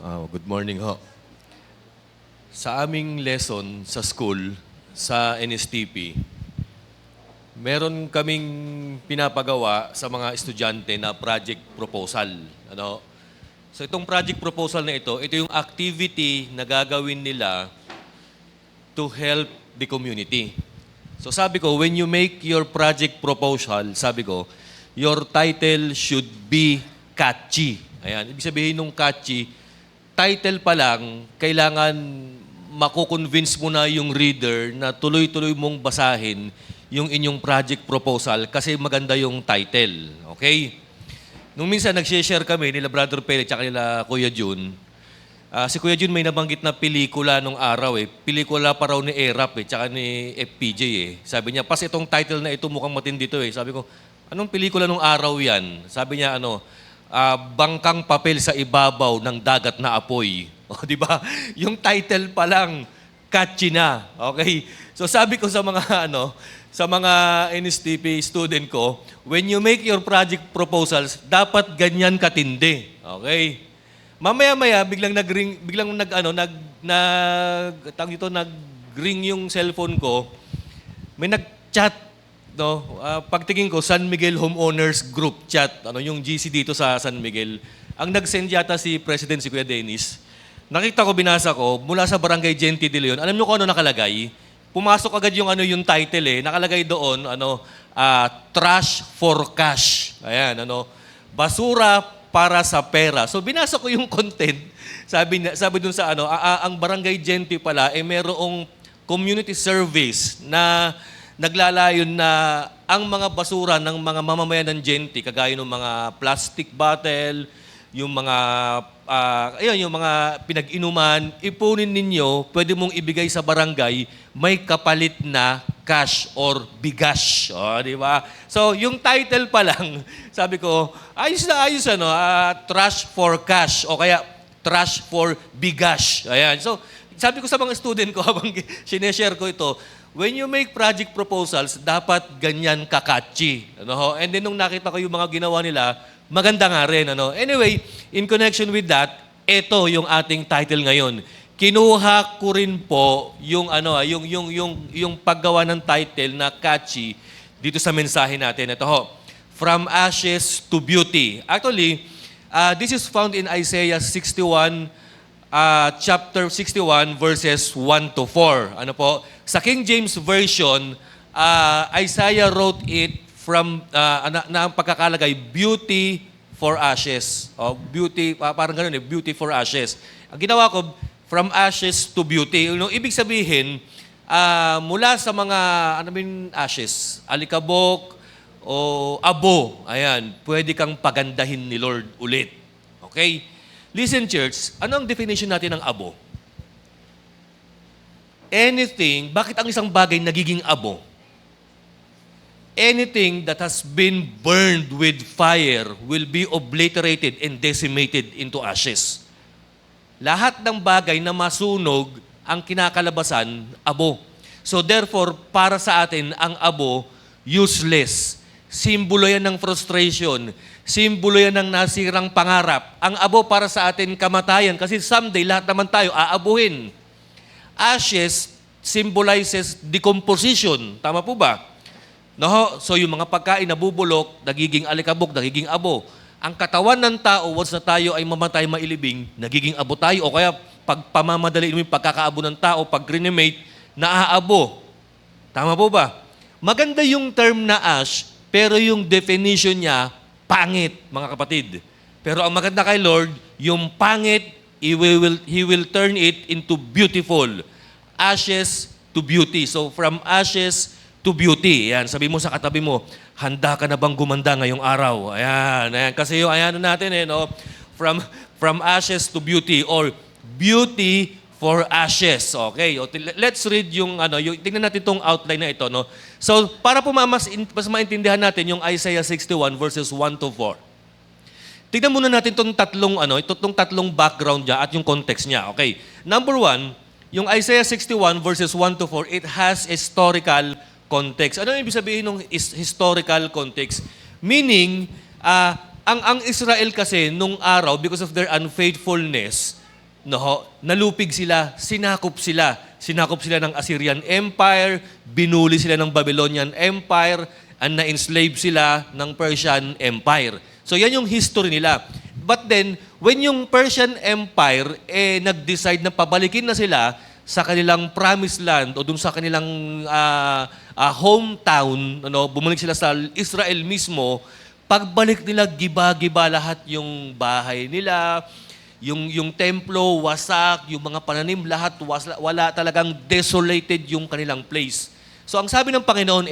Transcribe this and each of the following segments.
Good morning ho. Sa aming lesson sa school, sa NSTP, meron kaming pinapagawa sa mga estudyante na project proposal. So itong project proposal na ito yung activity na gagawin nila to help the community. So sabi ko, when you make your project proposal, sabi ko, your title should be catchy. Ayan, ibig sabihin nung catchy, title pa lang, kailangan mako-convince mo na yung reader na tuloy-tuloy mong basahin yung inyong project proposal kasi maganda yung title. Okay? Nung minsan nag-share kami nila Brother Pele at nila Kuya Jun, si Kuya Jun may nabanggit na pelikula nung araw eh. Pelikula pa raw ni Erap eh, tsaka ni FPJ eh. Sabi niya, pas itong title na ito mukhang matindi to eh. Sabi ko, anong pelikula nung araw yan? Sabi niya, bangkang papel sa ibabaw ng dagat na apoy. O, di ba? Yung title pa lang, catchy na. Okay? So sabi ko sa mga sa mga NSTP student ko, when you make your project proposals, dapat ganyan katindi. Okay? Mamaya-maya biglang nag-ring yung cellphone ko. May nag-chat. Pagtingin ko, San Miguel Homeowners Group Chat, yung GC dito sa San Miguel. Ang nag-send yata si President, si Kuya Dennis. Nakita ko, binasa ko, mula sa Barangay Genti de Leon. Alam niyo kung ano nakalagay? Pumasok agad yung title eh. Nakalagay doon, trash for cash. Ayan, basura para sa pera. So binasa ko yung content. Sabi dun sa ang Barangay Genti pala merong community service na naglalayon na ang mga basura ng mga mamamayan ng Genti, kagaya ng mga plastic bottle, yung mga yung mga pinag-inuman, ipunin ninyo, pwede mong ibigay sa barangay, may kapalit na cash or bigas. Di ba? So, yung title pa lang, sabi ko, ayos na ayos trash for cash o kaya trash for bigas. Ayan. So, sabi ko sa mga student ko habang sineshare ko ito, when you make project proposals, dapat ganyan kakatchy. And then nung nakita ko yung mga ginawa nila, maganda nga rin. Anyway, in connection with that, ito yung ating title ngayon. Kinuha ko rin po yung yung paggawa ng title na catchy dito sa mensahe natin. Ito ho, From Ashes to Beauty. Actually, this is found in Isaiah 61, chapter 61, verses 1 to 4. Sa King James Version, Isaiah wrote it from, na ang pagkakalagay, beauty for ashes. Beauty, parang ganun beauty for ashes. Ang ginawa ko, from ashes to beauty. Ibig sabihin, mula sa mga, ashes, alikabok o abo, ayan, pwede kang pagandahin ni Lord ulit. Okay? Listen, church, ano ang definition natin ng abo? Anything, bakit ang isang bagay nagiging abo? Anything that has been burned with fire will be obliterated and decimated into ashes. Lahat ng bagay na masunog, ang kinakalabasan, abo. So therefore, para sa atin, ang abo, useless. Simbolo yan ng frustration. Simbolo yan ng nasirang pangarap. Ang abo para sa atin, kamatayan. Kasi someday, lahat naman tayo aabuhin. Ashes symbolizes decomposition. Tama po ba? So yung mga pagkain nabubulok, nagiging alikabok, nagiging abo. Ang katawan ng tao, once na tayo ay mamatay mailibing, nagiging abo tayo. O kaya pag pamamadali yung pagkakaabo ng tao, pag reanimate, naaabo. Tama po ba? Maganda yung term na ash, pero yung definition niya, pangit, mga kapatid. Pero ang maganda kay Lord, yung pangit, He will turn it into beautiful. Ashes to beauty. So from ashes to beauty. Ayan, sabi mo sa katabi mo, handa ka na bang gumanda ngayong araw? Ayan, ayan. Kasi yung natin from ashes to beauty or beauty for ashes. Okay, let's read yung tingnan natin itong outline na ito. So, para po mas maintindihan natin yung Isaiah 61 verses 1 to 4. Tignan muna natin itong tatlong background niya at yung context niya. Okay, number 1, yung Isaiah 61 verses 1 to 4, it has historical context. Ano ibig sabihin ng historical context? Meaning, ang Israel kasi nung araw, because of their unfaithfulness, no, nalupig sila, sinakop sila. Sinakop sila ng Assyrian Empire, binuli sila ng Babylonian Empire, and na-enslave sila ng Persian Empire. So yan yung history nila. But then, when yung Persian Empire nag-decide na pabalikin na sila sa kanilang promised land o dun sa kanilang hometown, bumalik sila sa Israel mismo, pagbalik nila, giba-giba lahat yung bahay nila, yung templo, wasak, yung mga pananim, lahat, wala talagang desolated yung kanilang place. So ang sabi ng Panginoon,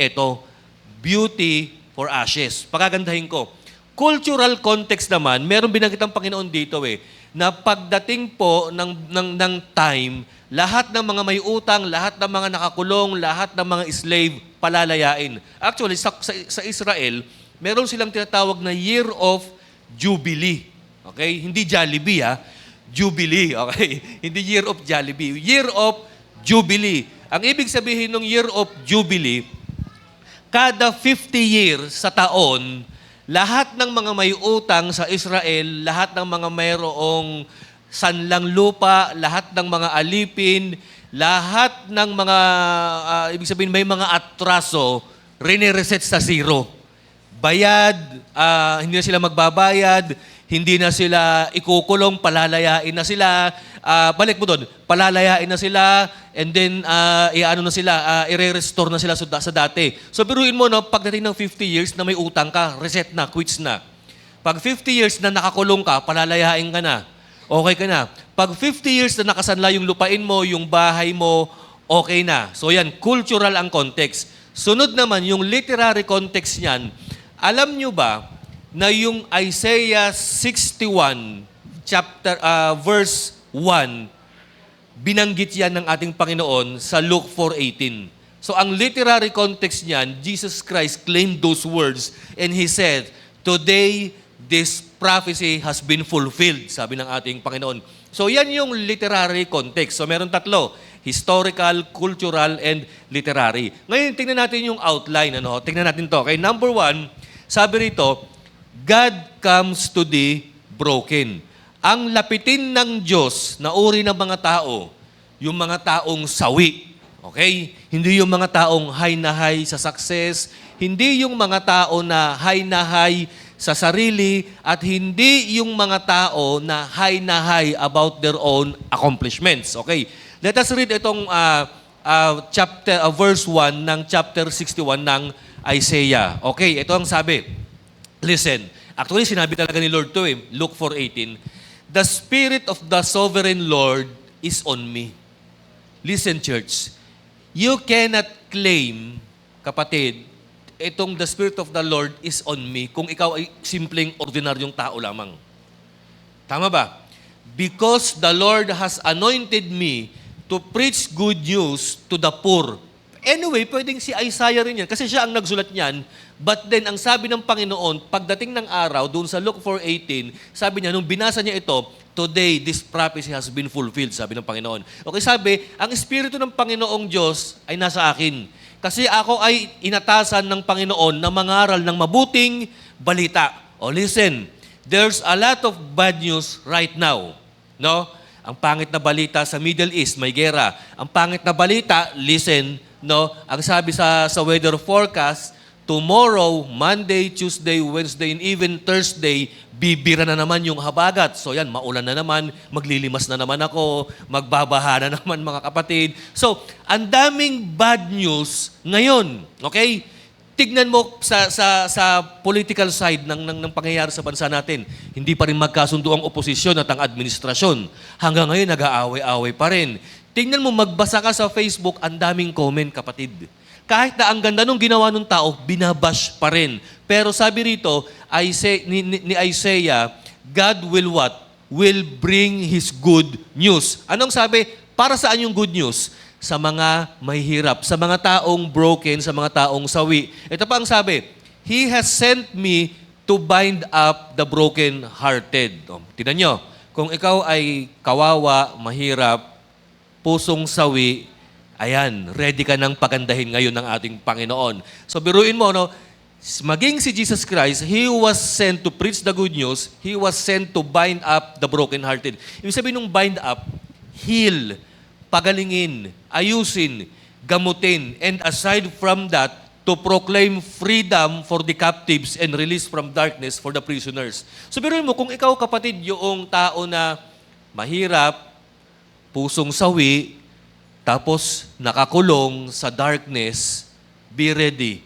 beauty for ashes. Pagagandahin ko. Cultural context naman, meron binanggit ang Panginoon dito na pagdating po ng time, lahat ng mga may utang, lahat ng mga nakakulong, lahat ng mga slave, palalayain. Actually, sa Israel, meron silang tinatawag na Year of Jubilee. Okay? Hindi Jollibee, Jubilee. Okay? Hindi Year of Jollibee. Year of Jubilee. Ang ibig sabihin ng Year of Jubilee, kada 50 years sa taon, lahat ng mga may utang sa Israel, lahat ng mga mayroong sanlang lupa, lahat ng mga alipin, lahat ng mga, ibig sabihin may mga atraso, rinireset sa zero. Bayad, hindi na sila magbabayad, hindi na sila ikukulong, palalayain na sila, balik mo doon, palalayain na sila, and then i-restore na sila sa dati. So biruin mo, pagdating ng 50 years na may utang ka, reset na, quits na. Pag 50 years na nakakulong ka, palalayain ka na, okay ka na. Pag 50 years na nakasanla yung lupain mo, yung bahay mo, okay na. So yan, cultural ang context. Sunod naman, yung literary context niyan, alam nyo ba, na yung Isaiah 61, verse 1, binanggit yan ng ating Panginoon sa Luke 4:18. So ang literary context niyan, Jesus Christ claimed those words and He said, "Today, this prophecy has been fulfilled," sabi ng ating Panginoon. So yan yung literary context. So meron tatlo, historical, cultural, and literary. Ngayon, tingnan natin yung outline. Tingnan natin to. Okay, number 1, sabi rito, God comes to the broken. Ang lapitin ng Diyos na uri ng mga tao, yung mga taong sawi. Okay? Hindi yung mga taong high na high sa success, hindi yung mga tao na high sa sarili, at hindi yung mga tao na high about their own accomplishments. Okay? Let us read itong verse 1 ng chapter 61 ng Isaiah. Okay, ito ang sabi. Listen, actually sinabi talaga ni Lord to Luke 4:18, "The Spirit of the Sovereign Lord is on me." Listen, church, you cannot claim, kapatid, itong the Spirit of the Lord is on me kung ikaw ay simpleng ordinaryong tao lamang. Tama ba? Because the Lord has anointed me to preach good news to the poor. Anyway, pwedeng si Isaiah rin yan kasi siya ang nagsulat niyan. But then, ang sabi ng Panginoon, pagdating ng araw, doon sa Luke 4:18, sabi niya, nung binasa niya ito, "Today, this prophecy has been fulfilled," sabi ng Panginoon. Okay, sabi, ang Espiritu ng Panginoong Diyos ay nasa akin. Kasi ako ay inatasan ng Panginoon na mangaral ng mabuting balita. Listen, there's a lot of bad news right now. No? Ang pangit na balita sa Middle East, may gera. Ang pangit na balita, listen, ang sabi sa weather forecast, tomorrow, Monday, Tuesday, Wednesday, and even Thursday, bibira na naman yung habagat. So yan, maulan na naman, maglilimas na naman ako, magbabaha na naman mga kapatid. So, ang daming bad news ngayon. Okay? Tignan mo sa political side ng pangyayari sa bansa natin. Hindi pa rin magkasundo ang oposisyon at ang administrasyon. Hanggang ngayon, nag-aaway-aaway pa rin. Tignan mo, magbasa ka sa Facebook, ang daming comment, kapatid. Kahit na ang ganda nung ginawa ng tao, binabash pa rin. Pero sabi rito, ni Isaiah, God will what? Will bring His good news. Anong sabi? Para saan yung good news? Sa mga mahihirap, sa mga taong broken, sa mga taong sawi. Ito pa ang sabi, He has sent me to bind up the broken-hearted. Tignan nyo, kung ikaw ay kawawa, mahirap, pusong sawi, ayan, ready ka nang pagandahin ngayon ng ating Panginoon. So biruin mo, Maging si Jesus Christ, He was sent to preach the good news. He was sent to bind up the brokenhearted. Ibig sabihin nung bind up, heal, pagalingin, ayusin, gamutin, and aside from that, to proclaim freedom for the captives and release from darkness for the prisoners. So biruin mo, kung ikaw kapatid, yung tao na mahirap, pusong sawi, tapos nakakulong sa darkness, be ready.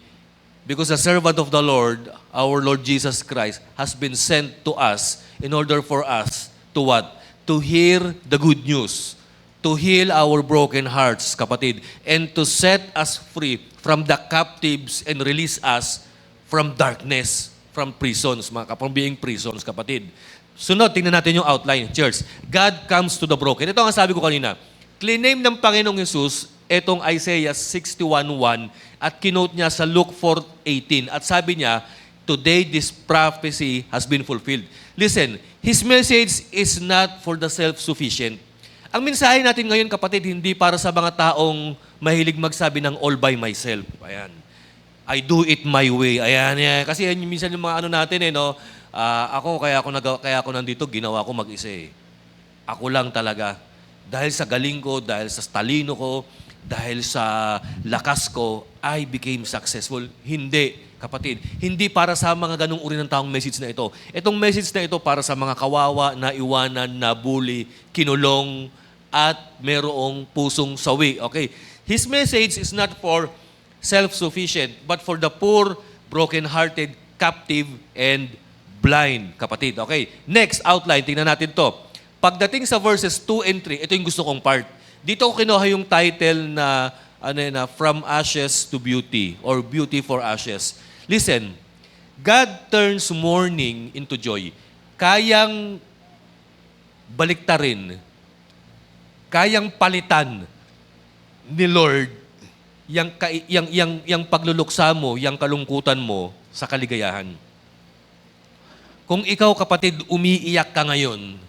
Because the servant of the Lord, our Lord Jesus Christ, has been sent to us in order for us to what? To hear the good news. To heal our broken hearts, kapatid. And to set us free from the captives and release us from darkness, from prisons, from being prisons, kapatid. Sunod, tingnan natin yung outline, church. God comes to the broken. Ito ang sabi ko kanina. Cliname ng Panginoong Jesus etong Isaiah 61:1 at kinote niya sa Luke 4:18. At sabi niya, today this prophecy has been fulfilled. Listen, His message is not for the self-sufficient. Ang mensahe natin ngayon, kapatid, hindi para sa mga taong mahilig magsabi ng all by myself. Ayan. I do it my way. Ayan, yan. Kasi yan, minsan yung mga ano natin, no? Kaya ako nandito, ginawa ko mag-isa eh. Ako lang talaga. Dahil sa galing ko, dahil sa talino ko, dahil sa lakas ko, I became successful. Hindi, kapatid. Hindi para sa mga ganung uri ng taong message na ito. Itong message na ito para sa mga kawawa, na iwanan, na bully, kinulong, at merong pusong sawi. Okay? His message is not for self-sufficient, but for the poor, broken-hearted, captive, and blind, kapatid. Okay? Next, outline. Tingnan natin to. Pagdating sa verses 2 and 3, ito yung gusto kong part. Dito ko kinuha yung title na, From Ashes to Beauty, or Beauty for Ashes. Listen, God turns mourning into joy. Kayang baliktarin, kayang palitan ni Lord yang pagluluksa mo, yang kalungkutan mo sa kaligayahan. Kung ikaw, kapatid, umiiyak ka ngayon,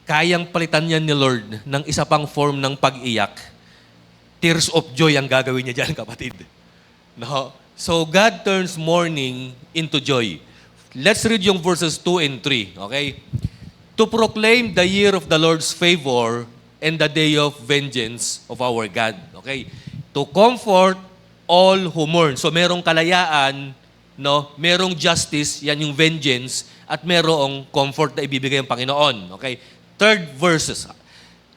kayang palitan niya ni Lord ng isa pang form ng pag-iyak. Tears of joy ang gagawin niya dyan, kapatid. No? So, God turns mourning into joy. Let's read yung verses 2 and 3, okay? To proclaim the year of the Lord's favor and the day of vengeance of our God. Okay? To comfort all who mourn. So, merong kalayaan, no? Merong justice, yan yung vengeance, at merong comfort na ibibigay ng Panginoon. Okay? Third verses.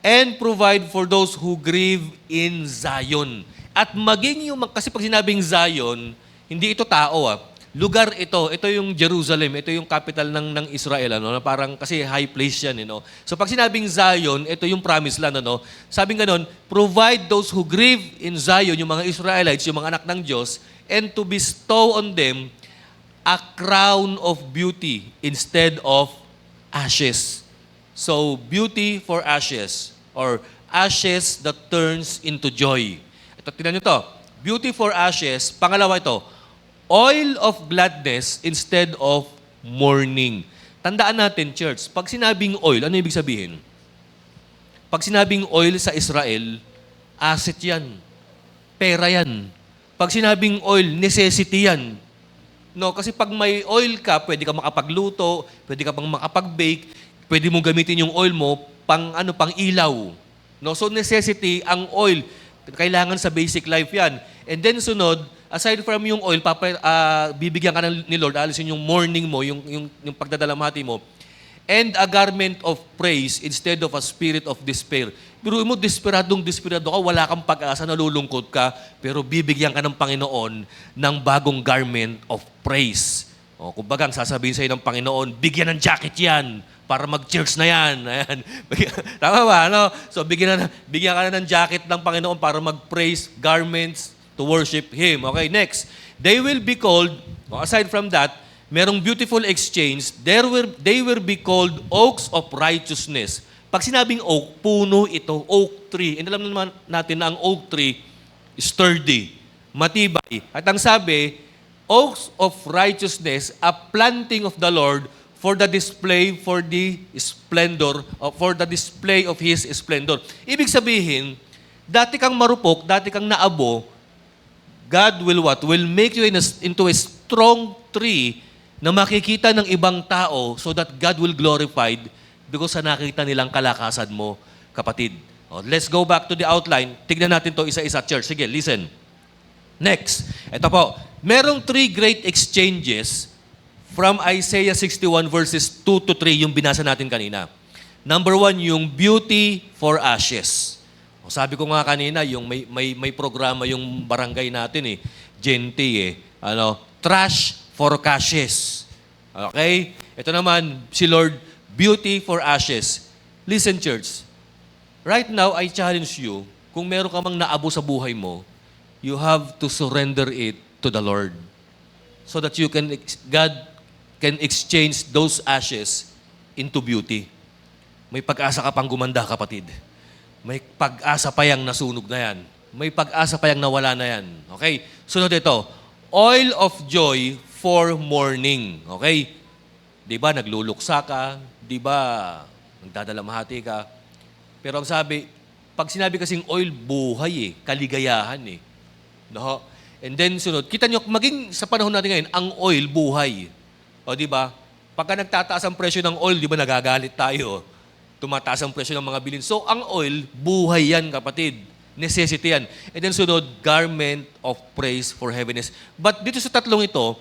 And provide for those who grieve in Zion. At maging yung, kasi pag sinabing Zion, hindi ito tao lugar ito. Ito yung Jerusalem. Ito yung capital ng Israel. Ano? Parang kasi high place yan. So pag sinabing Zion, ito yung promised land. Sabing ganon, provide those who grieve in Zion, yung mga Israelites, yung mga anak ng Diyos, and to bestow on them a crown of beauty instead of ashes. So, beauty for ashes, or ashes that turns into joy. Ito, tingnan nyo to. Beauty for ashes. Pangalawa ito, oil of gladness instead of mourning. Tandaan natin, church, pag sinabing oil, ano ibig sabihin? Pag sinabing oil sa Israel, asset yan. Pera yan. Pag sinabing oil, necessity yan. No, kasi pag may oil ka, pwede ka makapagluto, pwede ka pang makapag-bake, pwede mong gamitin yung oil mo pang ilaw. No, so necessity ang oil. Kailangan sa basic life 'yan. And then sunod, aside from yung oil, bibigyan ka ni Lord, alisin yung mourning mo, yung pagdadalamhati mo. And a garment of praise instead of a spirit of despair. Pero mo, desperado ka, wala kang pag-asa, nalulungkot ka, pero bibigyan ka ng Panginoon ng bagong garment of praise. O, kumbaga, ang sasabihin sa'yo ng Panginoon, bigyan ng jacket yan, para mag-church na yan. Ayan. Tama ba? No? So, bigyan ka na ng jacket ng Panginoon para mag-praise garments to worship Him. Okay, next. They will be called, aside from that, merong beautiful exchange, they will be called oaks of righteousness. Pag sinabing oak, puno ito, oak tree. And alam naman natin na ang oak tree, sturdy, matibay. At ang sabi, oaks of righteousness, a planting of the Lord for the display of His splendor. Ibig sabihin, dati kang marupok, dati kang naabo, God will what? Will make you into a strong tree na makikita ng ibang tao so that God will glorified because sa nakita nilang kalakasan mo, kapatid. Let's go back to the outline. Tignan natin to isa-isa, church. Sige, listen. Next. Ito po. Merong three great exchanges from Isaiah 61 verses 2 to 3 yung binasa natin kanina. Number 1, yung beauty for ashes. Sabi ko nga kanina, yung may programa yung barangay natin Genti trash for cashes. Okay? Ito naman, si Lord, beauty for ashes. Listen, church. Right now, I challenge you, kung meron ka mang naabo sa buhay mo, you have to surrender it to the Lord. So that God can exchange those ashes into beauty. May pag-asa ka pang gumanda, kapatid. May pag-asa pa yang nasunog na yan. May pag-asa pa yang nawala na yan. Okay? Sunod ito, oil of joy for mourning. Okay? Di ba, nagluluksa ka? Di ba, nagdadalamhati ka? Pero ang sabi, pag sinabi kasing oil, buhay kaligayahan No? And then sunod, kita nyo, maging sa panahon natin ngayon, ang oil, buhay. O di ba? Pagka nagtataas ang presyo ng oil, di ba nagagalit tayo? Tumataas ang presyo ng mga bilhin. So, ang oil, buhay yan, kapatid. Necessity yan. And then sunod, garment of praise for heaviness. But dito sa tatlong ito,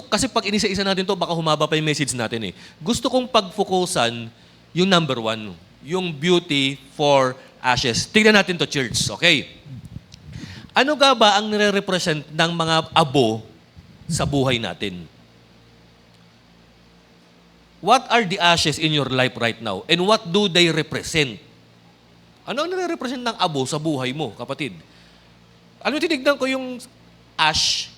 kasi pag inisa-isa natin to, baka humaba pa yung message natin Gusto kong pag-focusan yung number 1, yung beauty for ashes. Tignan natin to, church. Okay? Ano ga ba ang nire-represent ng mga abo sa buhay natin? What are the ashes in your life right now? And what do they represent? Ano ang nire-represent ng abo sa buhay mo, kapatid? Ano tinignan ko yung ash,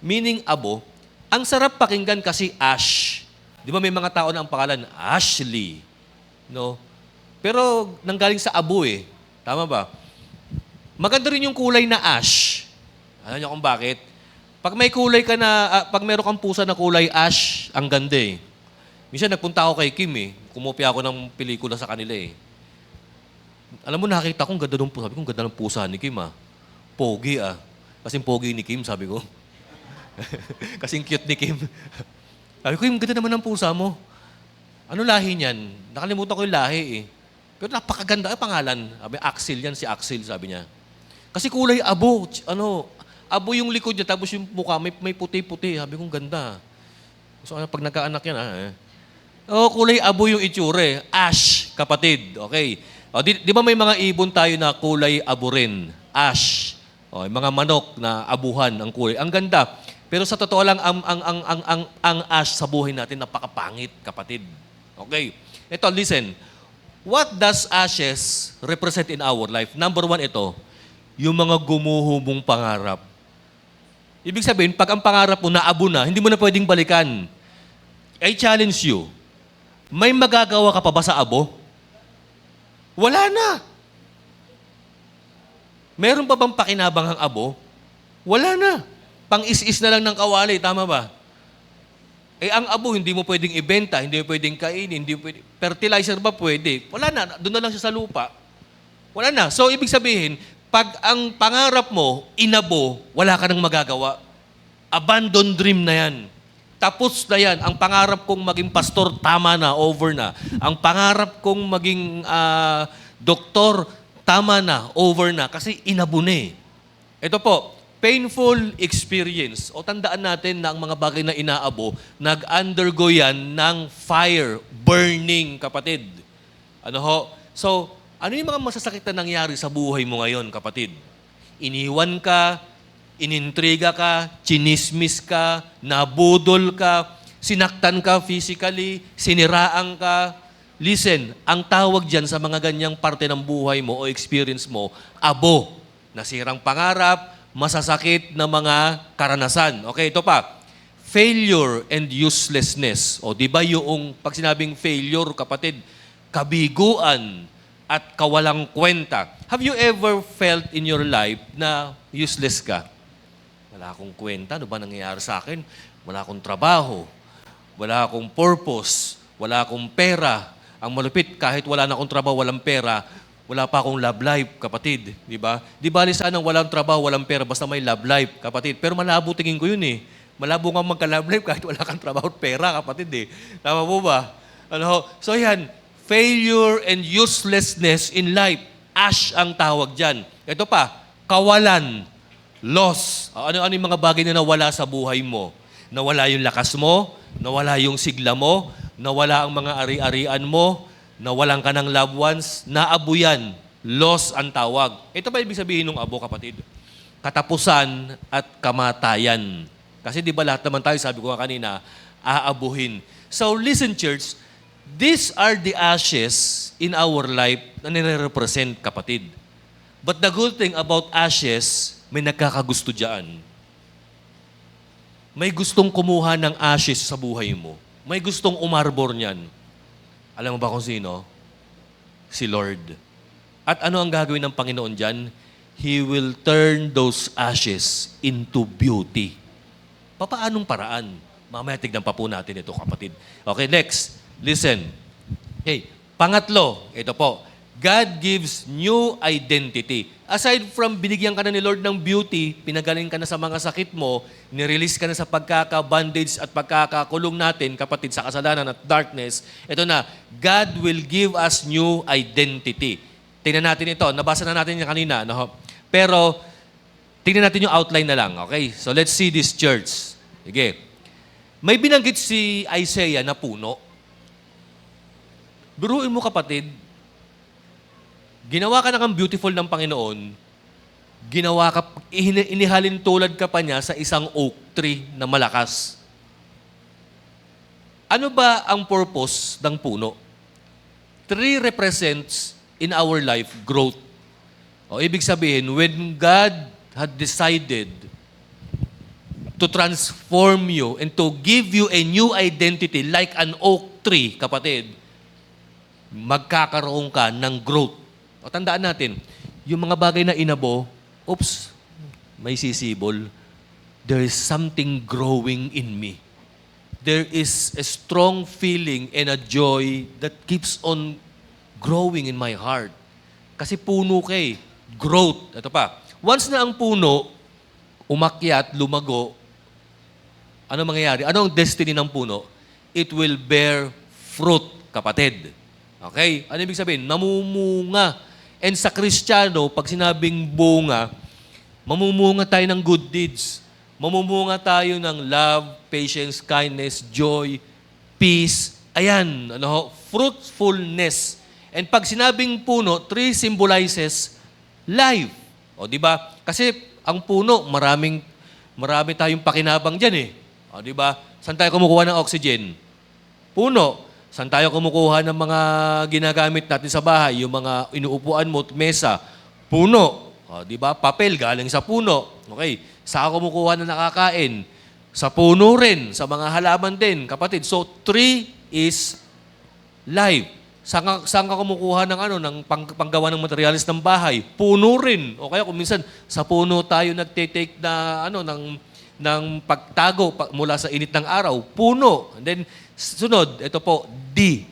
meaning abo, ang sarap pakinggan kasi ash. Di ba may mga tao na ang pangalan, Ashley. No? Pero nanggaling sa abo Tama ba? Maganda rin yung kulay na ash. Alam niyo kung bakit? Pag may kulay ka na, pag meron kang pusa na kulay ash, ang ganda Minsan nagpunta ako kay Kim Kumopya ako ng pelikula sa kanila Alam mo, nakita ko, ganda ng pusa. Sabi ko, ganda ng pusa ni Kim Pogi Kasing pogi ni Kim, sabi ko. Kasing cute ni Kim. Sabi ko, yung ganda naman ng pusa mo. Ano lahi niyan? Nakalimutan ko yung lahi Pero napakaganda ang pangalan. Sabi, Axel yan, si Axel, sabi niya. Kasi kulay abo. Abo yung likod niya, tapos yung mukha, may puti-puti. Sabi ko, ganda. So, pag nagkaanak yan, kulay abo yung itsure. Ash, kapatid. Okay. Di ba may mga ibon tayo na kulay abo rin? Ash. Yung mga manok na abuhan ang kulay. Ang ganda. Pero sa totoo lang, ang ash sa buhay natin, napakapangit, kapatid. Okay. Ito, listen. What does ashes represent in our life? Number 1 ito, yung mga gumuho mong pangarap. Ibig sabihin, pag ang pangarap mo naabo na, hindi mo na pwedeng balikan. I challenge you, may magagawa ka pa ba sa abo? Wala na. Meron pa bang pakinabang ang abo? Wala na. Pang-is-is na lang ng kawali, tama ba? Ang abo, hindi mo pwedeng ibenta, hindi mo pwedeng kainin, hindi mo pwedeng... Fertilizer ba pwede? Wala na. Doon na lang siya sa lupa. Wala na. So, ibig sabihin, pag ang pangarap mo, inabo, wala ka nang magagawa. Abandon dream na yan. Tapos na yan. Ang pangarap kong maging pastor, tama na, over na. Ang pangarap kong maging doktor, tama na, over na. Kasi inabo na Ito po, painful experience. O tandaan natin na ang mga bagay na inaabo, nag-undergo yan ng fire, burning, kapatid. So, ano yung mga masasakit na nangyari sa buhay mo ngayon, kapatid? Iniwan ka, inintriga ka, chinismis ka, nabudol ka, sinaktan ka physically, siniraan ka. Listen, ang tawag dyan sa mga ganyang parte ng buhay mo o experience mo, abo. Nasirang pangarap, masasakit na mga karanasan. Okay, ito pa. Failure and uselessness. O, di ba yung, pag sinabing failure, kapatid, kabiguan at kawalang kwenta. Have you ever felt in your life na useless ka? Wala akong kwenta. Ano ba nangyayari sa akin? Wala akong trabaho. Wala akong purpose. Wala akong pera. Ang malupit, kahit wala na akong trabaho, walang pera, wala pa akong love life, kapatid. Di ba? Di bali sanang walang trabaho, walang pera, basta may love life, kapatid. Pero malabo tingin ko yun eh. Malabo nga magka-love life kahit wala kang trabaho at pera, kapatid eh. Tama po ba? Ano? So yan, failure and uselessness in life. Ash ang tawag dyan. Ito pa, kawalan, loss. Ano-ano yung mga bagay na nawala sa buhay mo? Nawala yung lakas mo, nawala yung sigla mo, nawala ang mga ari-arian mo, nawalan ka ng loved ones, naabo yan. Loss ang tawag. Ito ba ibig sabihin ng abo, kapatid? Katapusan at kamatayan. Kasi di ba lahat naman tayo, sabi ko nga kanina, aabuhin. So listen, church, these are the ashes in our life na nire-represent, kapatid. But the good thing about ashes, may nagkakagusto dyan. May gustong kumuha ng ashes sa buhay mo. May gustong umarbor niyan. Alam mo ba kung sino? Si Lord. At ano ang gagawin ng Panginoon dyan? He will turn those ashes into beauty. Papaanong paraan? Mamaya tignan pa po natin ito, kapatid. Okay, next. Listen. Okay, pangatlo, ito po. God gives new identity. Aside from binigyan ka na ni Lord ng beauty, pinagaling ka na sa mga sakit mo, nirelease ka na sa pagkaka-bondage at pagkakakulong natin, kapatid, sa kasalanan at darkness, ito na, God will give us new identity. Tingnan natin ito. Nabasa na natin yan kanina. No? Pero, tingnan natin yung outline na lang. Okay? So, let's see this church. Sige. May binanggit si Isaiah na puno. Biruin mo, kapatid, ginawa ka na kang beautiful ng Panginoon, inihalin tulad ka pa niya sa isang oak tree na malakas. Ano ba ang purpose ng puno? Tree represents in our life growth. O ibig sabihin, when God had decided to transform you and to give you a new identity like an oak tree, kapatid, magkakaroon ka ng growth. O tandaan natin, yung mga bagay na inabo, oops, may sisibol. There is something growing in me. There is a strong feeling and a joy that keeps on growing in my heart. Kasi puno ka eh. Growth. Ito pa. Once na ang puno, umakyat, lumago, ano mangyayari? Ano ang destiny ng puno? It will bear fruit, kapatid. Okay? Ano ibig sabihin? Namumunga. And sa Kristiyano, pag sinabing bunga, mamumunga tayo ng good deeds. Mamumunga tayo ng love, patience, kindness, joy, peace. Ayan, fruitfulness. And pag sinabing puno, tree symbolizes life. O, di ba? Kasi ang puno, marami tayong pakinabang dyan eh. O, di ba? Saan tayo kumukuha ng oxygen? Puno. Saan tayo kumukuha ng mga ginagamit natin sa bahay? Yung mga inuupuan mo, mesa, puno. O, di ba? Papel, galing sa puno. Okay. Saan kumukuha na nakakain? Sa puno rin. Sa mga halaman din, kapatid. So, tree is life. Saan ka kumukuha ng panggawa ng materialis ng bahay? Puno rin. O kaya kung minsan, sa puno tayo nagtitake ng pagtago mula sa init ng araw. Puno. And then, sunod, ito po, D.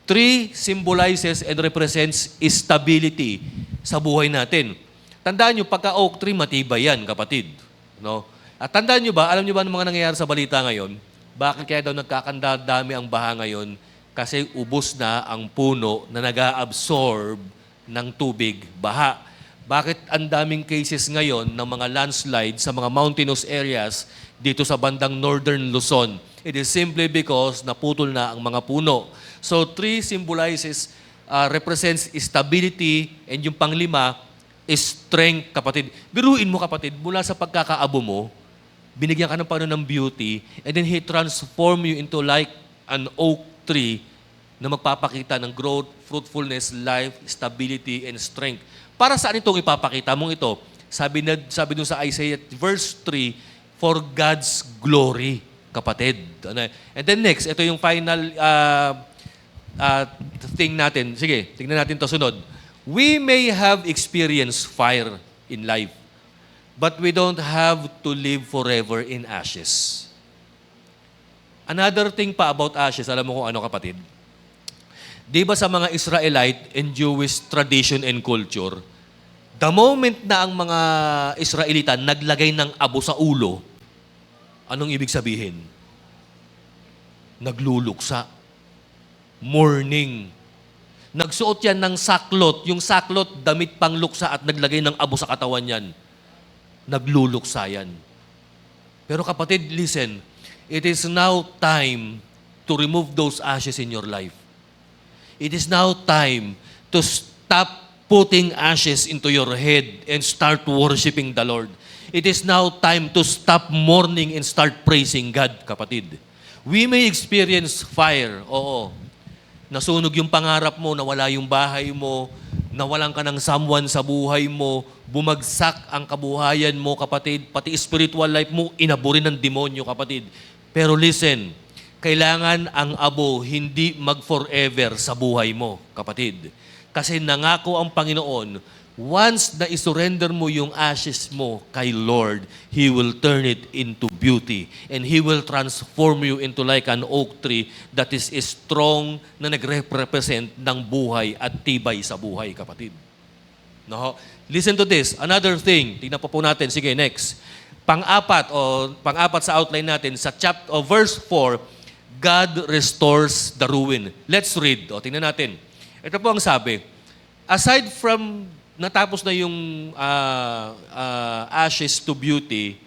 Tree symbolizes and represents stability sa buhay natin. Tandaan nyo, pagka oak tree, matibay yan, kapatid. No? At tandaan nyo ba, alam nyo ba ang mga nangyayari sa balita ngayon? Bakit kaya daw nagkakandami ang baha ngayon? Kasi ubos na ang puno na nag-a-absorb ng tubig, baha. Bakit ang daming cases ngayon ng mga landslide sa mga mountainous areas dito sa bandang northern Luzon? It is simply because naputol na ang mga puno. So, tree symbolizes, represents stability, and yung panglima is strength, kapatid. Biruin mo, kapatid, mula sa pagkakaabo mo, binigyan ka ng Panginoon ng beauty, and then He transform you into like an oak tree na magpapakita ng growth, fruitfulness, life, stability, and strength. Para saan itong ipapakita mong ito? Sabi dun sa Isaiah verse 3, for God's glory, kapatid. And then next, ito yung final thing natin. Sige, tingnan natin to sunod. We may have experienced fire in life, but we don't have to live forever in ashes. Another thing pa about ashes, alam mo kung ano, kapatid? Di ba sa mga Israelite and Jewish tradition and culture, the moment na ang mga Israelita naglagay ng abo sa ulo, anong ibig sabihin? Nagluluksa. Mourning. Nagsuot yan ng saklot. Yung saklot, damit pang luksa at naglagay ng abo sa katawan yan. Nagluluksa yan. Pero kapatid, listen, it is now time to remove those ashes in your life. It is now time to stop putting ashes into your head and start worshiping the Lord. It is now time to stop mourning and start praising God, kapatid. We may experience fire, oo. Nasunog yung pangarap mo, nawala yung bahay mo, nawalan ka ng someone sa buhay mo, bumagsak ang kabuhayan mo, kapatid, pati spiritual life mo, inaburin ng demonyo, kapatid. Pero listen, kailangan ang abo hindi mag-forever sa buhay mo, kapatid. Kasi nangako ang Panginoon, once na isurrender mo yung ashes mo kay Lord, He will turn it into beauty. And He will transform you into like an oak tree that is strong na nagre-represent ng buhay at tibay sa buhay, kapatid. No? Listen to this. Another thing. Tingnan pa po natin. Sige, next. Pang-apat sa outline natin, sa verse 4, God restores the ruin. Let's read. Tingnan natin. Ito po ang sabi. Aside from natapos na yung ashes to beauty,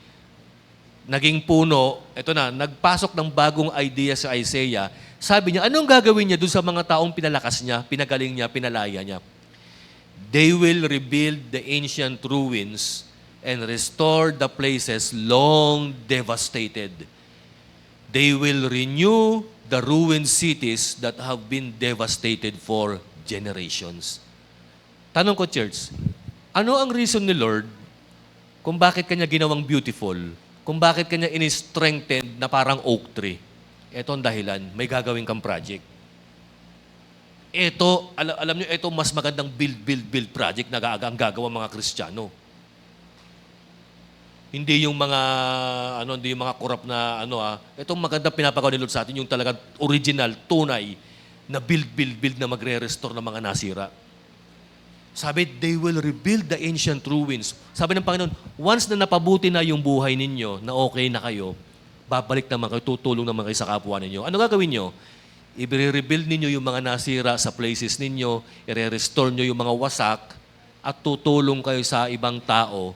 naging puno, ito na, nagpasok ng bagong idea sa Isaiah. Sabi niya, anong gagawin niya dun sa mga taong pinalakas niya, pinagaling niya, pinalaya niya? They will rebuild the ancient ruins and restore the places long devastated. They will renew the ruined cities that have been devastated for generations. Tanong ko, church, ano ang reason ni Lord kung bakit kanya ginawang beautiful, kung bakit kanya in-strengthened na parang oak tree? Ito ang dahilan, may gagawin kang project. Ito, alam niyo, ito mas magandang build project na ang gagawa mga Kristiyano. Hindi yung mga hindi yung mga korap na itong maganda pinapagawa ni Lord sa atin, yung talagang original, tunay na build na magre-restore ng mga nasira. Sabi, they will rebuild the ancient ruins. Sabi ng Panginoon, once na napabuti na yung buhay ninyo, na okay na kayo, babalik naman kayo, tutulong naman kayo sa kapwa ninyo. Ano gagawin nyo? I-rebuild ninyo yung mga nasira sa places ninyo, i-restore nyo yung mga wasak, at tutulong kayo sa ibang tao,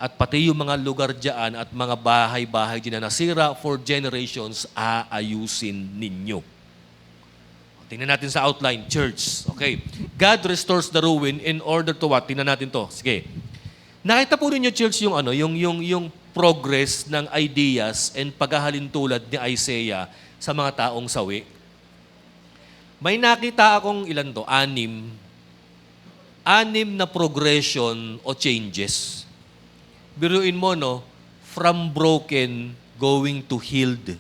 at pati yung mga lugar dyan at mga bahay-bahay dyan na nasira for generations, aayusin ninyo. Tingnan natin sa outline, church. Okay. God restores the ruin in order to what? Tingnan natin to. Sige. Nakita po ninyo, church, yung progress ng ideas and paghahalin tulad ni Isaiah sa mga taong sawi. May nakita akong anim na progression o changes. Biruin mo, from broken going to healed.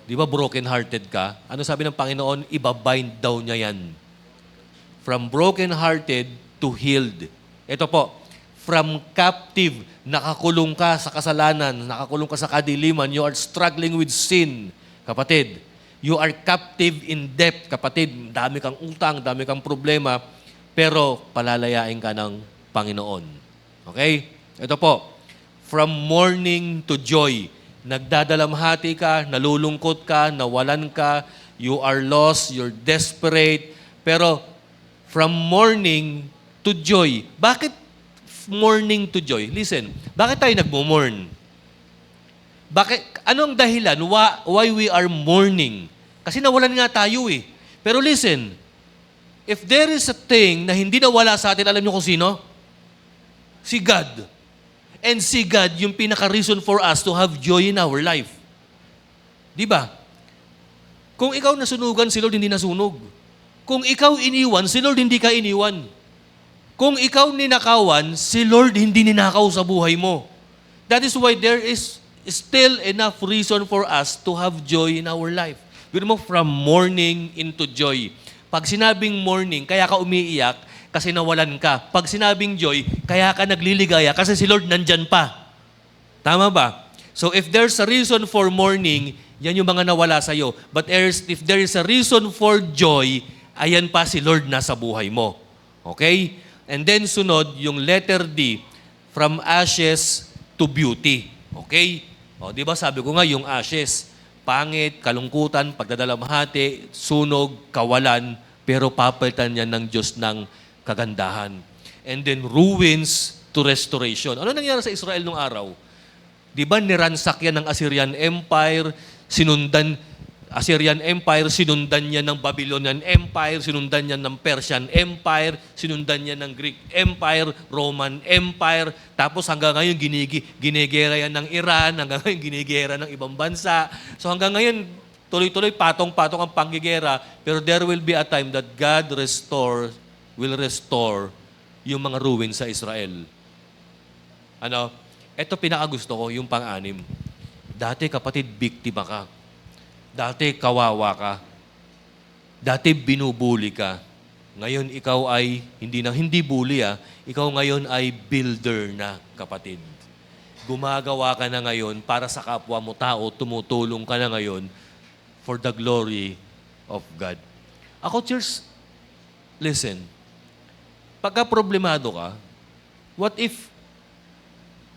Di ba broken-hearted ka? Ano sabi ng Panginoon? Ibabind daw niya yan. From broken-hearted to healed. Ito po, from captive, nakakulong ka sa kasalanan, nakakulong ka sa kadiliman, you are struggling with sin, kapatid. You are captive in debt, kapatid. Dami kang utang, dami kang problema, pero palalayain ka ng Panginoon. Okay? Ito po, from mourning to joy. Nagdadalamhati ka, nalulungkot ka, nawalan ka, you are lost, you're desperate. Pero from mourning to joy. Bakit mourning to joy? Listen, bakit tayo nagmo-mourn? Anong dahilan why we are mourning? Kasi nawalan nga tayo eh. Pero listen, if there is a thing na hindi nawala sa atin, alam niyo kung sino? Si God. And si God, yung pinaka-reason for us to have joy in our life. Di ba? Kung ikaw nasunugan, si Lord hindi nasunog. Kung ikaw iniwan, si Lord hindi ka iniwan. Kung ikaw ninakawan, si Lord hindi ninakaw sa buhay mo. That is why there is still enough reason for us to have joy in our life. Pero mo, from mourning into joy. Pag sinabing mourning, kaya ka umiiyak, kasi nawalan ka. Pag sinabing joy, kaya ka nagliligaya kasi si Lord nandyan pa. Tama ba? So if there's a reason for mourning, Yan yung mga nawala sa'yo. But if there is a reason for joy, ayan pa si Lord nasa buhay mo. Okay? And then sunod, yung letter D, from ashes to beauty. Okay? O, di ba sabi ko nga, yung ashes, pangit, kalungkutan, pagdadalamhati, sunog, kawalan, pero papalitan niya ng Diyos ng kagandahan. And then ruins to restoration. Ano nangyari sa Israel nung araw? Di ba niransak yan ng Assyrian Empire, sinundan niya ng Babylonian Empire, sinundan niya ng Persian Empire, sinundan niya ng Greek Empire, Roman Empire, tapos hanggang ngayon ginigera yan ng Iran, hanggang ngayon ginigera ng ibang bansa. So hanggang ngayon, tuloy-tuloy, patong-patong ang panggigera, pero there will be a time that God will restore yung mga ruins sa Israel. Ano? Ito pinakagusto ko, yung pang-anim. Dati kapatid, biktima ka. Dati kawawa ka. Dati binubuli ka. Ngayon ikaw ay, hindi bully ikaw ngayon ay builder na, kapatid. Gumagawa ka na ngayon para sa kapwa mo tao, tumutulong ka na ngayon for the glory of God. Ako, church, listen, pagka problemado ka, what if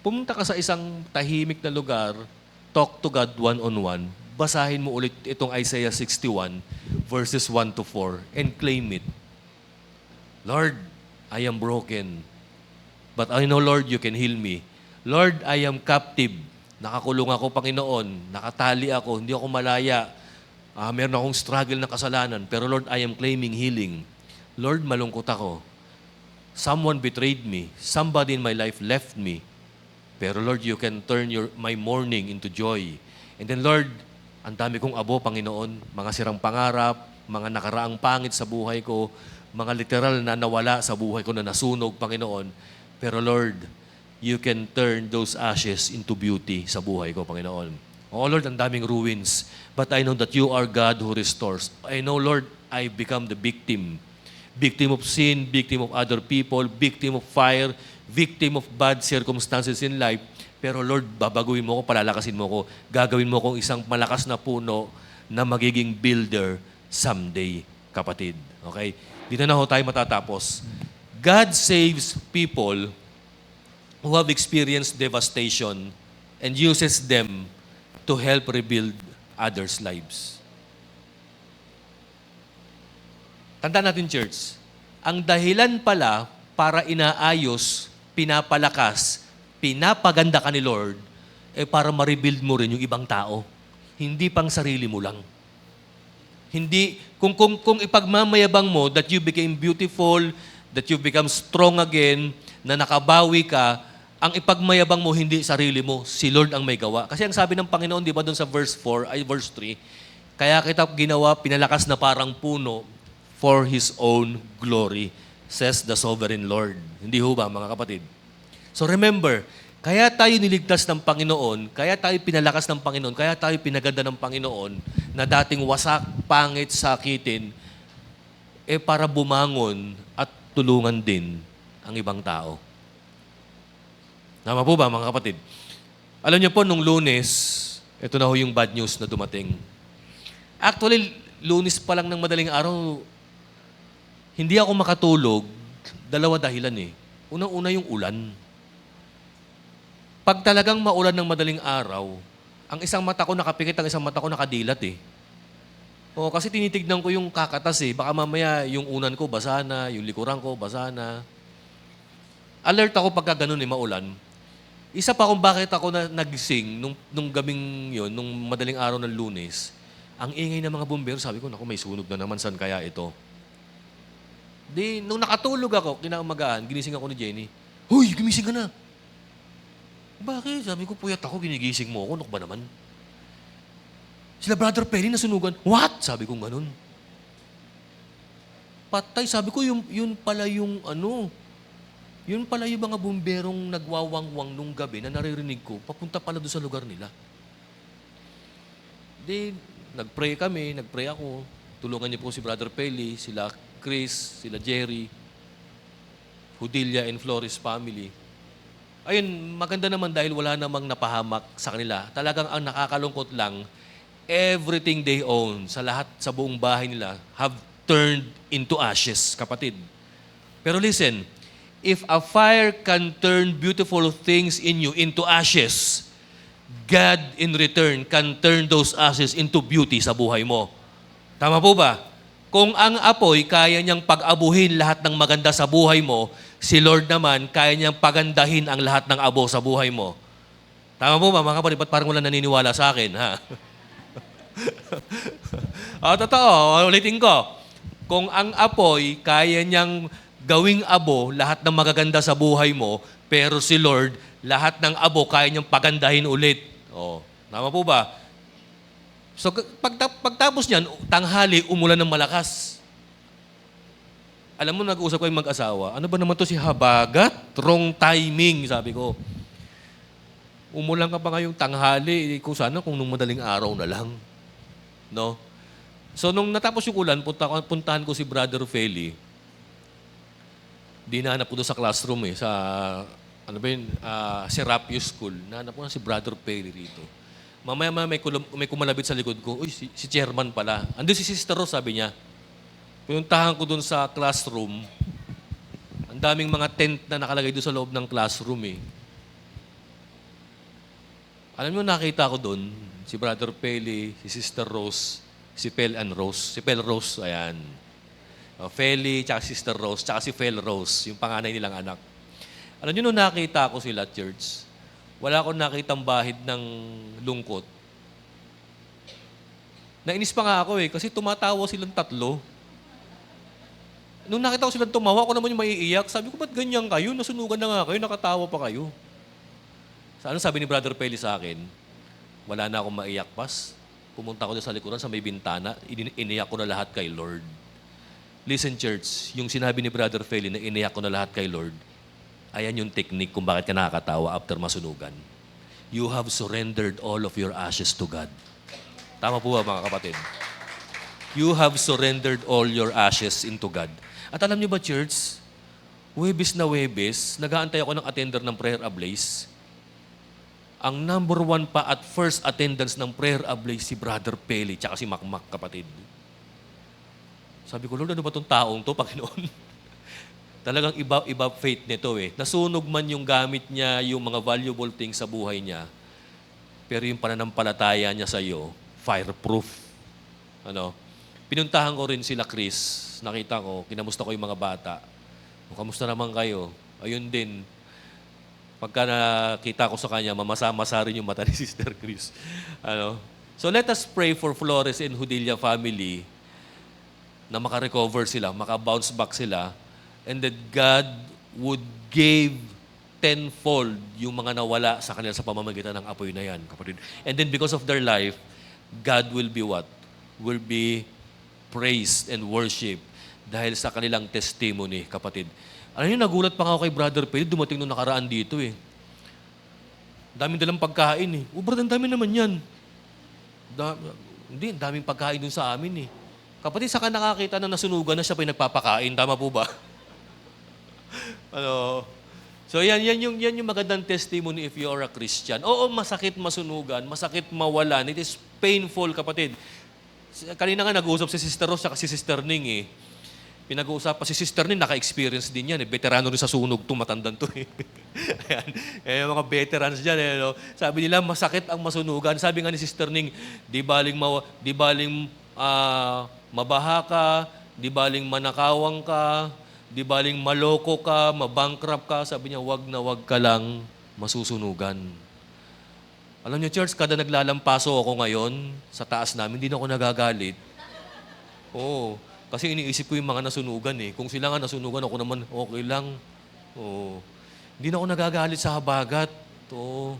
pumunta ka sa isang tahimik na lugar, talk to God one-on-one, basahin mo ulit itong Isaiah 61, verses 1 to 4, and claim it. Lord, I am broken, but I know, Lord, you can heal me. Lord, I am captive. Nakakulong ako, Panginoon. Nakatali ako, hindi ako malaya. Meron akong struggle na kasalanan, pero Lord, I am claiming healing. Lord, malungkot ako. Someone betrayed me. Somebody in my life left me. Pero Lord, you can turn my mourning into joy. And then Lord, ang dami kong abo, Panginoon, mga sirang pangarap, mga nakaraang pangit sa buhay ko, mga literal na nawala sa buhay ko na nasunog, Panginoon. Pero Lord, you can turn those ashes into beauty sa buhay ko, Panginoon. Oh Lord, ang daming ruins. But I know that you are God who restores. I know, Lord, I become the victim. Victim of sin, victim of other people, victim of fire, victim of bad circumstances in life. Pero Lord, babaguhin mo ko, palalakasin mo ko, gagawin mo kong isang malakas na puno na magiging builder someday, kapatid. Okay? Dito na ho tayo matatapos. God saves people who have experienced devastation and uses them to help rebuild others' lives. Tandaan natin, church, ang dahilan pala para inaayos, pinapalakas, pinapaganda ka ni Lord, para ma-rebuild mo rin yung ibang tao. Hindi pang sarili mo lang. Hindi, kung ipagmamayabang mo that you became beautiful, that you become strong again, na nakabawi ka, ang ipagmayabang mo hindi sarili mo, si Lord ang may gawa. Kasi ang sabi ng Panginoon, di ba doon sa verse 3, kaya kita ginawa, pinalakas na parang puno, for His own glory, says the sovereign Lord. Hindi ho ba, mga kapatid? So remember, kaya tayo niligtas ng Panginoon, kaya tayo pinalakas ng Panginoon, kaya tayo pinaganda ng Panginoon, na dating wasak, pangit, sakitin, para bumangon at tulungan din ang ibang tao. Tama po ba, mga kapatid? Alam niyo po, nung Lunes, ito na ho yung bad news na dumating. Actually, Lunes pa lang ng madaling araw, hindi ako makatulog, dalawa dahilan . Unang-una yung ulan. Pag talagang maulan ng madaling araw, ang isang mata ko nakapikit, ang isang mata ko nakadilat . Kasi tinitignan ko yung kakatas . Baka mamaya yung unan ko basa na, yung likuran ko basa na. Alert ako pagka ganun maulan. Isa pa kung bakit ako nagising nung gabing yun, nung madaling araw ng Lunes, ang ingay ng mga bumbero, sabi ko, naku, may sunog na naman, saan kaya ito? Nung nakatulog ako, kinakamagaan, ginising ako ni Jenny. Hoy, gimising ka na. Bakit? Sabi ko, puyat ako, ginigising mo ako. Ano ba naman? Sila Brother Perry nasunugan. What? Sabi ko ganun. Patay. Sabi ko, yun pala yung mga bumberong nagwawangwang nung gabi na naririnig ko, papunta pala doon sa lugar nila. Nagpray ako. Tulungan niyo po si Brother Perry, sila Chris, sila Jerry, Hudilia and Flores family. Ayun, maganda naman dahil wala namang napahamak sa kanila. Talagang ang nakakalungkot lang, everything they own, sa lahat, sa buong bahay nila, have turned into ashes, kapatid. Pero listen, if a fire can turn beautiful things in you into ashes, God in return can turn those ashes into beauty sa buhay mo. Tama po ba? Kung ang apoy kaya niyang pag-abuhin lahat ng maganda sa buhay mo, si Lord naman kaya niyang pagandahin ang lahat ng abo sa buhay mo. Tama po ba mga kapatid? Ba't parang wala naniniwala sa akin, ha? Totoo, ulitin ko. Kung ang apoy kaya niyang gawing abo lahat ng magaganda sa buhay mo, pero si Lord, lahat ng abo kaya niyang pagandahin ulit. Tama po ba? So, pagtapos niyan, tanghali, umulan ng malakas. Alam mo, nag-uusap ko yung mag-asawa, ano ba naman to si Habagat? Wrong timing, sabi ko. Umulan ka pa ngayong tanghali, kung sana kung nung madaling araw na lang. No? So, nung natapos yung ulan, puntahan ko si Brother Feli. Di nahanap ko doon sa classroom sa, Serapio School. Nahanap ko na si Brother Feli rito. Mamaya may kumalabit sa likod ko, uy, si chairman pala. Andun si Sister Rose, sabi niya. Pinuntahan ko doon sa classroom. Ang daming mga tent na nakalagay doon sa loob ng classroom Alam mo, nakita ko doon, si Brother Feli, si Sister Rose, si Pel and Rose. Si Pel Rose, ayan. Feli, tsaka Sister Rose, tsaka si Fel Rose, yung panganay nilang anak. Alam niyo, nung nakita ko sila, church, wala akong nakitang bahid ng lungkot. Nainis pa nga ako kasi tumatawa silang tatlo. Nung nakita ko silang tumawa, ako naman yung maiiyak. Sabi ko, ba't ganyan kayo? Nasunugan na nga kayo, nakatawa pa kayo. Ano sabi ni Brother Peli sa akin? Wala na akong maiyak pas. Pumunta ko doon sa likuran sa may bintana, iniyak ko na lahat kay Lord. Listen, church, yung sinabi ni Brother Feli na iniyak ko na lahat kay Lord, ayan yung technique kung bakit ka nakakatawa after masunugan. You have surrendered all of your ashes to God. Tama po ba, mga kapatid? You have surrendered all your ashes into God. At alam niyo ba, church, Webes na Webes, nag-aantay ako ng attender ng prayer ablaze. Ang number one pa at first attendance ng prayer ablaze si Brother Peli tsaka si Makmak, kapatid. Sabi ko, Lord, ano ba itong taong to, Panginoon? Talagang iba faith nito Nasunog man yung gamit niya, yung mga valuable things sa buhay niya, pero yung pananampalataya niya sa iyo, fireproof. Pinuntahan ko rin sila Chris. Nakita ko, kinamusta ko yung mga bata. Kamusta naman kayo? Ayun din. Pagka nakita ko sa kanya, mamasa-masa rin yung mata ni Sister Chris. So let us pray for Flores and Hudilla family na makarecover sila, makabounce back sila, and that God would give tenfold yung mga nawala sa kanila sa pamamagitan ng apoy na yan, kapatid. And then because of their life, God will be what? Will be praised and worship dahil sa kanilang testimony, kapatid. Alam niyo, nagulat pa nga ako kay Brother Pedro, dumating nung nakaraan dito Daming dalang pagkain Brother, ang dami naman yan. Hindi, daming pagkain dun sa amin Kapatid, saka nakakita na nasunugan na siya pa yung nagpapakain. Tama po ba? So yan yung magandang testimony if you are a Christian. Oo, masakit masunugan, masakit mawalan. It is painful, kapatid. Kanina nga nag-uusap si Sister Rose at si Sister Ning Pinag-uusap pa si Sister Ning, naka-experience din yan Veterano rin sa sunog matandang to Ayan. Mga veterans dyan Sabi nila, masakit ang masunugan. Sabi nga ni Sister Ning, di baling mabaha ka, di baling manakawang ka, di baling maloko ka, mabankrupt ka. Sabi niya, wag na wag ka lang masusunugan. Alam niyo, church, kada naglalampaso ako ngayon sa taas namin, hindi na ako nagagalit. Oo. Kasi iniisip ko yung mga nasunugan Kung sila nga nasunugan, ako naman okay lang. Oo. Hindi na ako nagagalit sa habagat. Oo.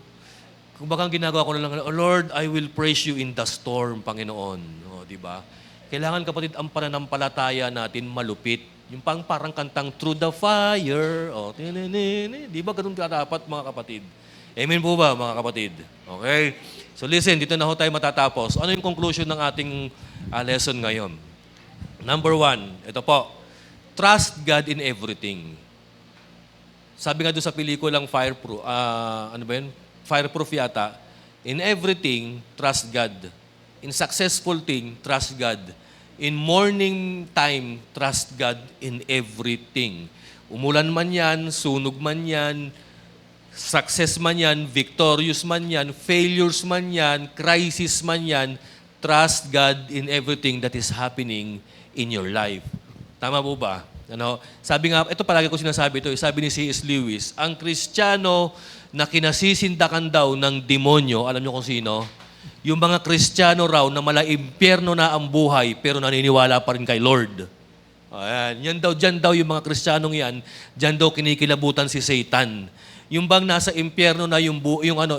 Kung baka ginagawa ko na lang, oh Lord, I will praise you in the storm, Panginoon. Di ba? Kailangan, kapatid, ang pananampalataya natin malupit. Yung parang kantang Through the Fire. Di ba ganun dapat, mga kapatid? Amen po ba, mga kapatid? Okay? So listen, dito na tayo matatapos. Ano yung conclusion ng ating lesson ngayon? Number 1, ito po. Trust God in everything. Sabi nga doon sa pelikulang Fireproof, Fireproof yata, in everything, trust God. In successful thing, trust God. In morning time, trust God in everything. Umulan man yan, sunog man yan, success man yan, victorious man yan, failures man yan, crisis man yan, trust God in everything that is happening in your life. Tama po ba? Ano? Sabi nga, ito palagi ko sinasabi ito, sabi ni C.S. Lewis, ang Kristiyano na kinasisindakan daw ng demonyo, alam niyo kung sino? Yung mga Kristiyano raw na mala-impyerno na ang buhay pero naniniwala pa rin kay Lord. Ayan, dyan daw yung mga Kristiyanong yan, dyan daw kinikilabutan si Satan. Yung bang nasa impyerno na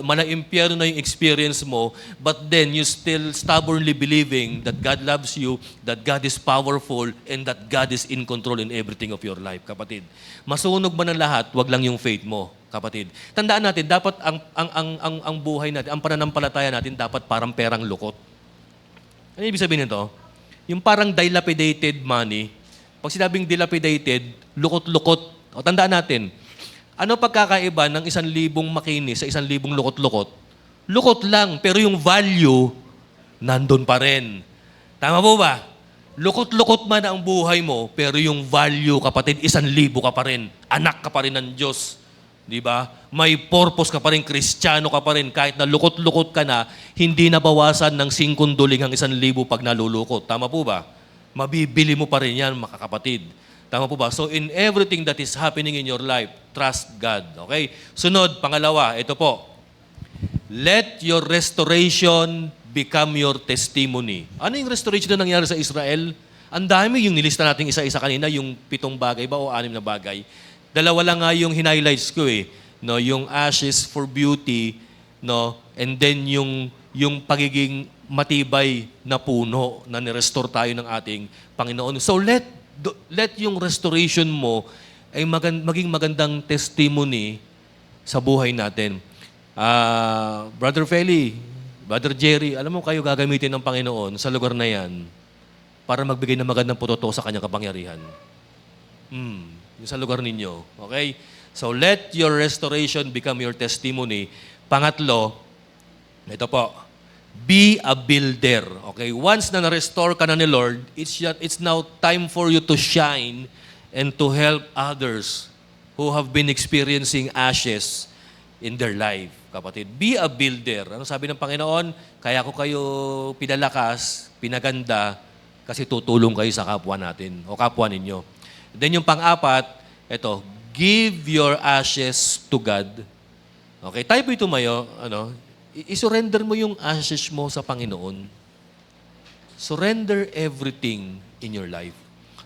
mala-impyerno na yung experience mo, but then you still stubbornly believing that God loves you, that God is powerful, and that God is in control in everything of your life, kapatid. Masunog man ang lahat, wag lang yung faith mo, kapatid. Tandaan natin, dapat ang buhay natin, ang pananampalataya natin, dapat parang perang lukot. Ano ibig sabihin nito? Yung parang dilapidated money. Pag sinabing dilapidated, lukot-lukot. O, tandaan natin, ano pagkakaiba ng 1,000 makinis sa 1,000 lukot-lukot? Lukot lang, pero yung value, nandun pa rin. Tama po ba? Lukot-lukot man ang buhay mo, pero yung value, kapatid, 1,000 ka pa rin. Anak ka pa rin ng Diyos. Di ba? May purpose ka pa rin, Kristiyano ka pa rin. Kahit na lukot-lukot ka na, hindi nabawasan ng 5 duling ang 1,000 pag nalulukot. Tama po ba? Mabibili mo pa rin yan, makakapatid. Tama po ba? So in everything that is happening in your life, trust God. Okay? Sunod, pangalawa, ito po. Let your restoration become your testimony. Ano yung restoration na nangyari sa Israel? Ang dami yung nilista natin isa-isa kanina, yung 7 bagay ba o 6 na bagay. Dalawa lang nga yung highlights ko eh. No, yung ashes for beauty, no, and then yung pagiging matibay na puno na ni-restore tayo ng ating Panginoon. So let yung restoration mo ay maging magandang testimony sa buhay natin. Brother Feli, Brother Jerry, alam mo kayo gagamitin ng Panginoon sa lugar na yan para magbigay ng magandang putoto sa kanyang kapangyarihan. Yung sa lugar ninyo. Okay? So let your restoration become your testimony. Pangatlo, ito po, be a builder. Okay? Once na na-restore ka na ni Lord, it's now time for you to shine and to help others who have been experiencing ashes in their life. Kapatid, be a builder. Ano sabi ng Panginoon? Kaya ko kayo pinalakas, pinaganda, kasi tutulong kayo sa kapwa natin o kapwa ninyo. Then yung pang-apat, ito, give your ashes to God. Okay? Tayo po tumayo, i-surrender mo yung ashes mo sa Panginoon. Surrender everything in your life.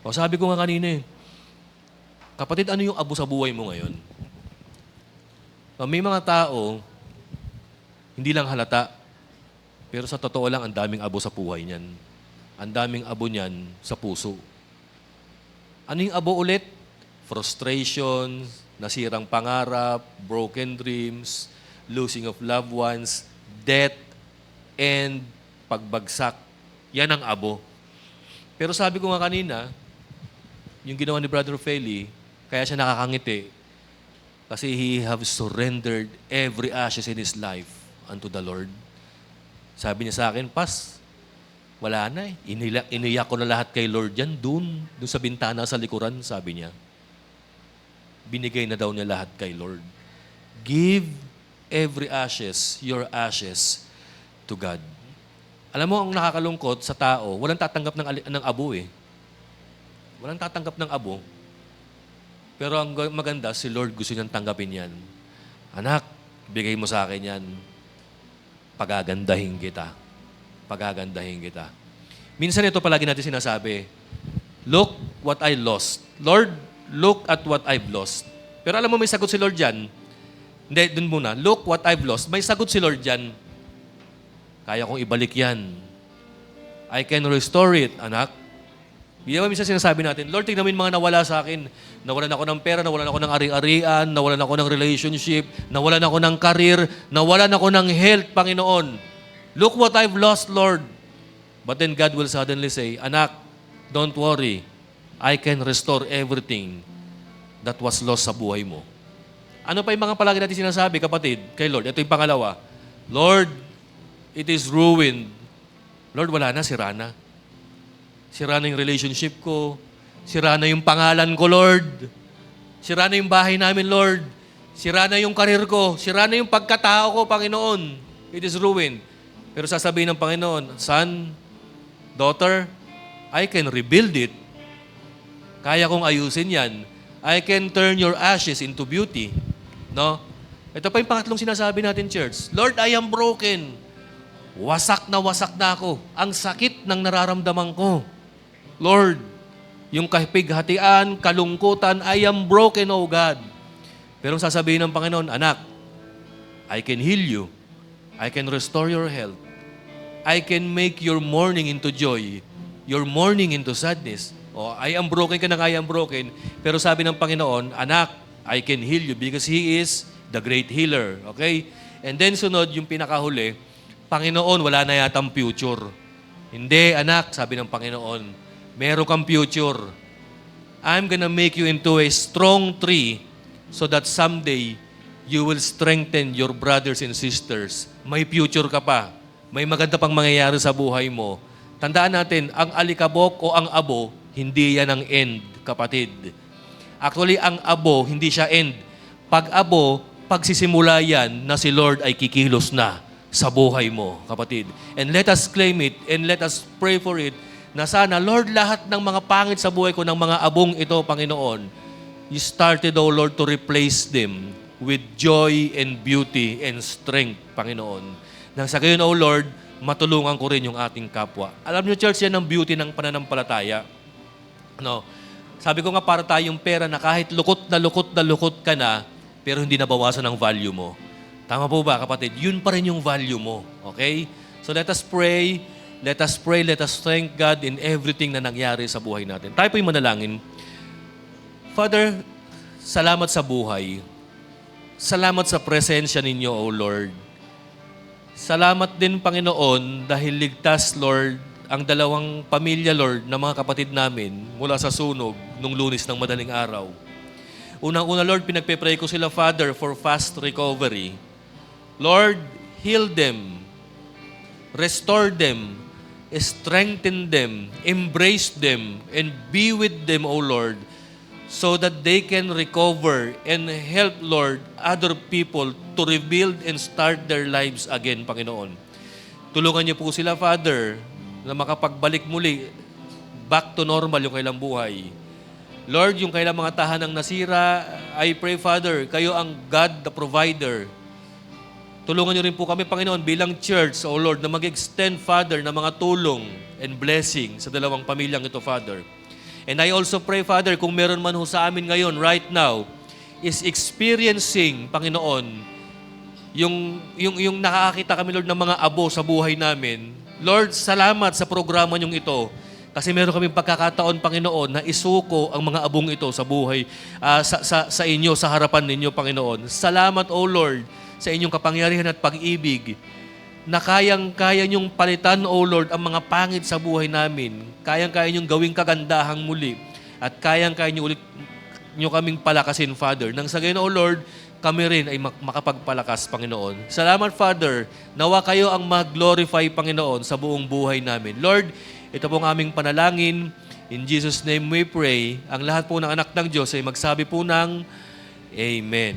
O sabi ko nga kanina kapatid, ano yung abo sa buhay mo ngayon? May mga tao, hindi lang halata, pero sa totoo lang, ang daming abo sa buhay niyan. Ang daming abo niyan sa puso. Ano yung abo ulit? Frustration, nasirang pangarap, broken dreams, losing of loved ones, death, and pagbagsak. Yan ang abo. Pero sabi ko nga kanina, yung ginawa ni Brother Feli, kaya siya nakakangiti, kasi he have surrendered every ashes in his life unto the Lord. Sabi niya sa akin, Pas, wala na eh. Iniyak ko na lahat kay Lord yan, dun sa bintana sa likuran, sabi niya. Binigay na daw niya lahat kay Lord. Give every ashes, your ashes, to God. Alam mo, ang nakakalungkot sa tao, walang tatanggap ng abo eh. Walang tatanggap ng abo. Pero ang maganda, si Lord gusto niyang tanggapin yan. Anak, bigay mo sa akin yan. Pagagandahin kita. Pagagandahin kita. Minsan ito palagi natin sinasabi, look what I lost. Lord, look at what I've lost. Pero alam mo, may sagot si Lord dyan. Hindi, dun muna. Look what I've lost. May sagot si Lord dyan. Kaya kong ibalik yan. I can restore it, anak. Hindi naman minsan sinasabi natin, Lord, tignan mo yung mga nawala sa akin. Nawalan ako ng pera, nawalan ako ng ari-arian, nawalan ako ng relationship, nawalan ako ng career, nawalan ako ng health, Panginoon. Look what I've lost, Lord. But then God will suddenly say, anak, don't worry. I can restore everything that was lost sa buhay mo. Ano pa yung mga palagi natin sinasabi, kapatid, kay Lord? Ito yung pangalawa. Lord, it is ruined. Lord, wala na, sira na. Sira na yung relationship ko. Sira na yung pangalan ko, Lord. Sira na yung bahay namin, Lord. Sira na yung karir ko. Sira na yung pagkatao ko, Panginoon. It is ruined. Pero sasabihin ng Panginoon, son, daughter, I can rebuild it. Kaya kong ayusin yan. I can turn your ashes into beauty. No? Ito pa yung pangatlong sinasabi natin, church. Lord, I am broken. Wasak na ako. Ang sakit ng nararamdaman ko. Lord, yung kapighatian, kalungkutan, I am broken, O God. Pero sasabihin ng Panginoon, anak, I can heal you. I can restore your health. I can make your mourning into joy, your mourning into sadness. O, I am broken ka ng I am broken. Pero sabi ng Panginoon, anak, I can heal you because He is the great healer. Okay? And then sunod, yung pinakahuli, Panginoon, wala na yatang future. Hindi, anak, sabi ng Panginoon, meron kang future. I'm gonna make you into a strong tree so that someday you will strengthen your brothers and sisters. May future ka pa. May maganda pang mangyayari sa buhay mo. Tandaan natin, ang alikabok o ang abo, hindi yan ang end, kapatid. Actually, ang abo, hindi siya end. Pag abo, pagsisimula yan na si Lord ay kikilos na sa buhay mo, kapatid. And let us claim it and let us pray for it na sana, Lord, lahat ng mga pangit sa buhay ko, ng mga abong ito, Panginoon, you started, O Lord, to replace them with joy and beauty and strength, Panginoon. Nang sa gayon, O Lord, matulungan ko rin yung ating kapwa. Alam niyo, church, yan ang beauty ng pananampalataya. No? Sabi ko nga, para tayong pera na kahit lukot na lukot ka na, pero hindi nabawasan ang value mo. Tama po ba, kapatid? Yun pa rin yung value mo. Okay? So let us pray. Let us pray. Let us thank God in everything na nangyari sa buhay natin. Tayo po'y manalangin. Father, salamat sa buhay. Salamat sa presensya ninyo, O Lord. Salamat din, Panginoon, dahil ligtas, Lord, ang dalawang pamilya, Lord, na mga kapatid namin mula sa sunog nung Lunes ng madaling araw. Unang-una, Lord, pinagpe-pray ko sila, Father, for fast recovery. Lord, heal them, restore them, strengthen them, embrace them, and be with them, O Lord, so that they can recover and help, Lord, other people to rebuild and start their lives again, Panginoon. Tulungan niyo po sila, Father, na makapagbalik muli, back to normal yung kailang buhay. Lord, yung kailang mga tahanang nasira, I pray, Father, kayo ang God, the provider. Tulungan niyo rin po kami, Panginoon, bilang church, O Lord, na mag-extend, Father, ng mga tulong and blessing sa dalawang pamilyang ito, Father. And I also pray, Father, kung meron man ho sa amin ngayon, right now, is experiencing, Panginoon, yung nakakita kami, Lord, ng mga abo sa buhay namin. Lord, salamat sa programa niyong ito. Kasi meron kaming pagkakataon, Panginoon, na isuko ang mga abong ito sa buhay, sa inyo, sa harapan ninyo, Panginoon. Salamat, O Lord, sa inyong kapangyarihan at pag-ibig na kayang-kaya niyong palitan, O Lord, ang mga pangit sa buhay namin. Kayang-kaya niyong gawing kagandahang muli at kayang-kaya niyo kaming palakasin, Father. Nang sa gayon, O Lord, kami rin ay makapagpalakas, Panginoon. Salamat, Father. Nawa kayo ang mag-glorify, Panginoon, sa buong buhay namin. Lord, ito pong aming panalangin. In Jesus' name we pray. Ang lahat po ng anak ng Diyos ay magsabi po ng Amen.